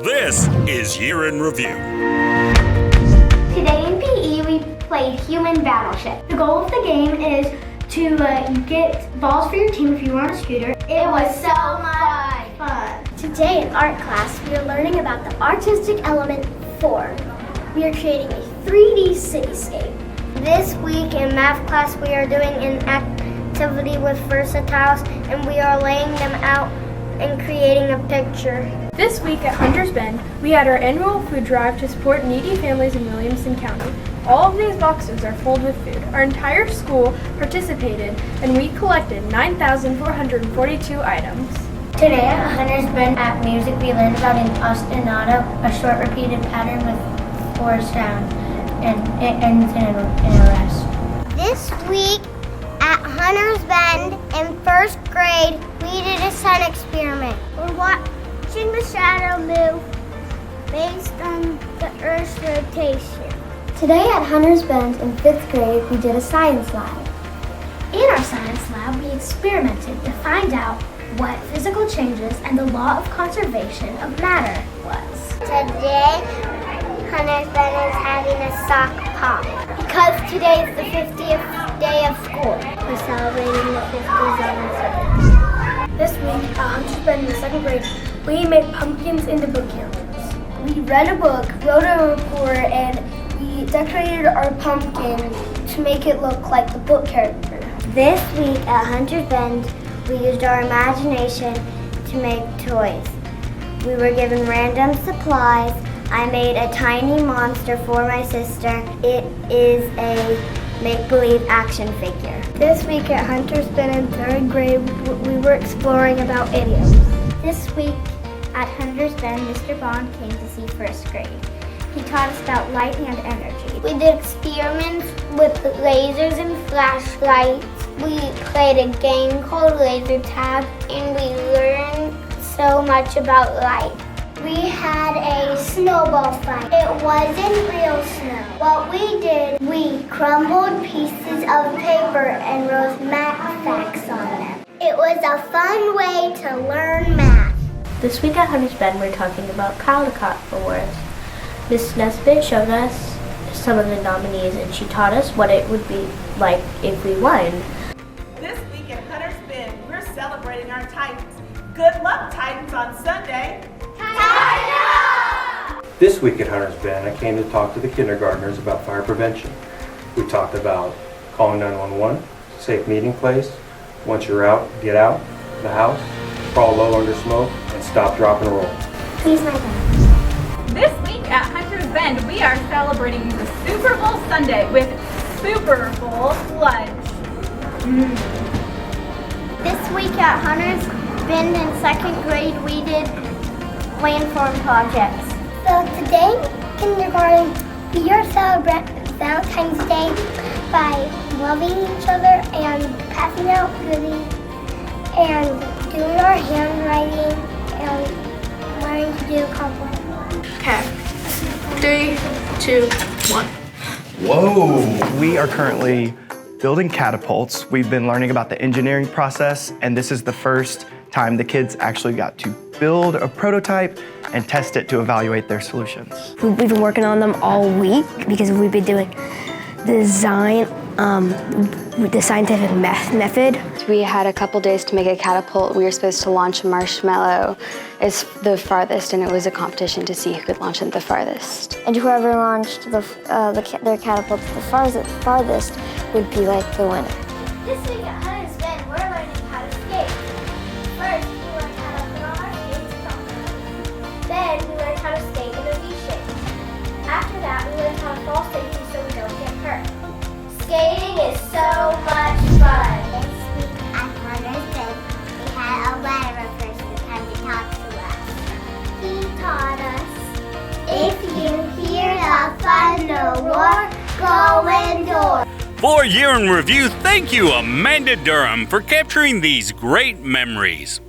This is Year in Review. Today in PE we played Human Battleship. The goal of the game is to get balls for your team if you were on a scooter. It was so much fun. Today in art class we are learning about the artistic element form. We are creating a 3D cityscape. This week in math class we are doing an activity with versatiles and we are laying them out and creating a picture. This week at Hunters Bend, we had our annual food drive to support needy families in Williamson County. All of these boxes are filled with food. Our entire school participated and we collected 9,442 items. Today at Hunters Bend at Music we learned about an ostinato, a short repeated pattern with 4 sounds and it ends in a rest. This week at Hunters Bend in 1st grade, we did a sun experiment. We're watching the shadow move based on the Earth's rotation. Today at Hunters Bend in 5th grade, we did a science lab. In our science lab, we experimented to find out what physical changes and the law of conservation of matter was. Today, Hunters Bend is having a sock pop. Because today is the 50th day of school. We're celebrating the 50th anniversary. This week at Hunters Bend in 2nd grade, we made pumpkins into book characters. We read a book, wrote a report, and we decorated our pumpkin to make it look like the book character. This week at Hunters Bend, we used our imagination to make toys. We were given random supplies. I made a tiny monster for my sister. It is a make-believe action figure. This week at Hunters Bend in 3rd grade, we were exploring about idioms. This week at Hunters Bend, Mr. Bond came to see 1st grade. He taught us about light and energy. We did experiments with lasers and flashlights. We played a game called laser tag and we learned so much about light. We had a snowball fight. It wasn't real snow. What we did, we crumbled pieces of paper and wrote math facts on them. It was a fun way to learn math. This week at Hunters Bend, we're talking about Caldecott Awards. Miss Nesbitt showed us some of the nominees and she taught us what it would be like if we won. This week at Hunters Bend, we're celebrating our Titans. Good luck, Titans, on Sunday. This week at Hunters Bend, I came to talk to the kindergartners about fire prevention. We talked about calling 911, safe meeting place, once you're out, get out of the house, crawl low under smoke, and stop, drop, and roll. Please, my God. This week at Hunters Bend, we are celebrating the Super Bowl Sunday with Super Bowl lunch. This week at Hunters Bend in 2nd grade, we did landform projects. So today, kindergarten, we are celebrating Valentine's Day by loving each other and passing out goodies and doing our handwriting and learning to do compliments. Okay. 3, 2, 1. Whoa! We are currently building catapults. We've been learning about the engineering process, and this is the first time the kids actually got to build a prototype and test it to evaluate their solutions. We've been working on them all week because we've been doing design, the scientific method. We had a couple days to make a catapult. We were supposed to launch a marshmallow as the farthest, and it was a competition to see who could launch it the farthest. And whoever launched their catapult the farthest would be like the winner. This week at Hunters Bend, we're learning how to skate. First, we learned how to put on our skates properly. Then, we learned how to skate in a V-shape. After that, we learned how to fall safely so we don't get hurt. Skating is so much fun. This week at Hunters Bend, we had a letter person come to talk to us. He taught us, if you hear the thunder roar, go indoors. For Year in Review, thank you, Amanda Durham, for capturing these great memories.